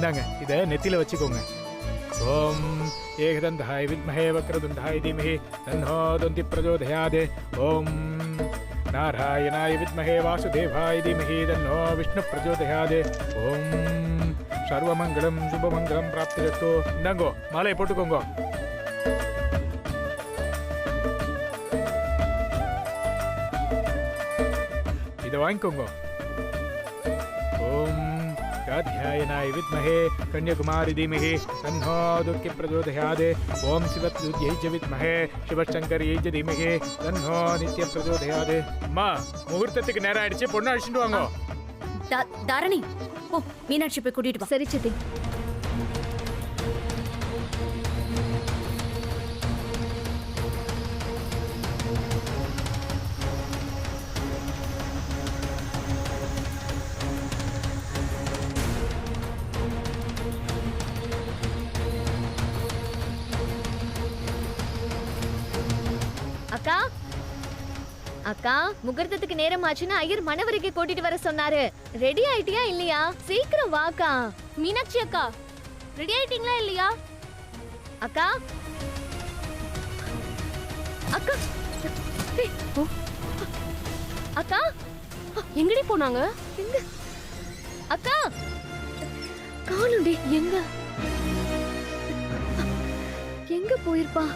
இந்தாங்க, இதை நெத்தியில வச்சுக்கோங்க. ஓம் ஏகதந்தாய வித்மஹே வக்ரதுண்டாய தீமஹி தன்னோ தந்தி பிரச்சோதயாத். ஓம் நாராயணாய வித்மஹே வாசுதேவாய தீமஹி தன்னோ விஷ்ணு பிரச்சோதயாத். ஓம் சர்வமங்கலம் சுபமங்கலம் பிராப்தியஸ்து. இந்தாங்கோ, மாலையை போட்டுக்கோங்க. இதை வாங்கிக்கோங்க. ஓம் காத்யாயனாய வித்மஹே கன்யாகுமாரி தீமஹி தன்னோ துர்க்கி பிரச்சோதயாத். ஓம் சிவத்யுத்யை ச வித்மஹே சிவசங்கர்யை ச தீமஹி தன்னோ நித்ய பிரச்சோதயாத். அம்மா, முகூர்த்தத்துக்கு நேரம் ஆயிடுச்சு, பொண்ணு அழிச்சுட்டு வாங்க. தாரணி, ஓ மீனாட்சி போய் கூட்டிட்டு வா. சரி சித்தி. அக்கா அக்கா, முகூர்த்தத்துக்கு நேரம் ஆச்சுன்னா ஐயர் மணவரைக்கு கூட்டிட்டு வர சொன்னாரு. ரெடி ஆயிட்டியா இல்லையா? சீக்கிரம் வாக்கா. மீனாட்சி அக்கா, ரெடி ஆயிட்டீங்களா இல்லையா? அக்கா அக்கா ஏய், ஓ. அக்கா எங்கடி போனாங்க? எங்க அக்கா காணுண்டி. எங்க எங்க போயிருப்பா?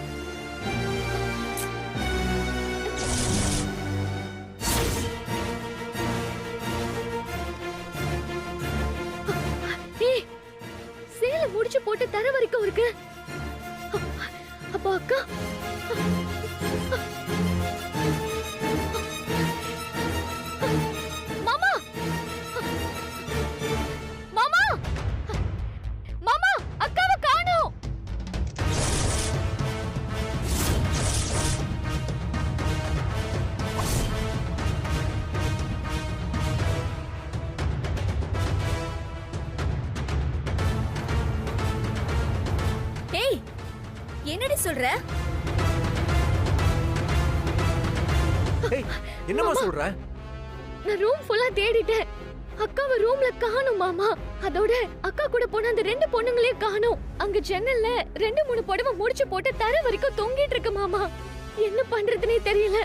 ஏய், சேலை முடிச்சு போட்டு தர வரைக்கும் இருக்கு. அப்பா அக்கா மாமா மாமா மாமா, அக்காவை காணோம். ஏய், என்னடி சொல்ற? ஏய், என்னம்மா சொல்ற? நான் ரூம் ஃபுல்லா தேடிட்டேன். அக்காவை ரூம்ல காணோம் மாமா. அதோட அக்கா கூட போன அந்த ரெண்டு பொண்ணுங்களையும் காணோம். அங்க ஜன்னல்ல 2-3 புடவை முடிச்சு போட்டு தர வரைக்கும் தொங்கிட்டு இருக்கு மாமா. என்ன பண்றதுனே தெரியல.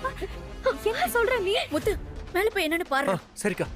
என்ன சொல்ற நீ? முத்து, மேல போய் என்னன்னு பாரு. சரிக்கா.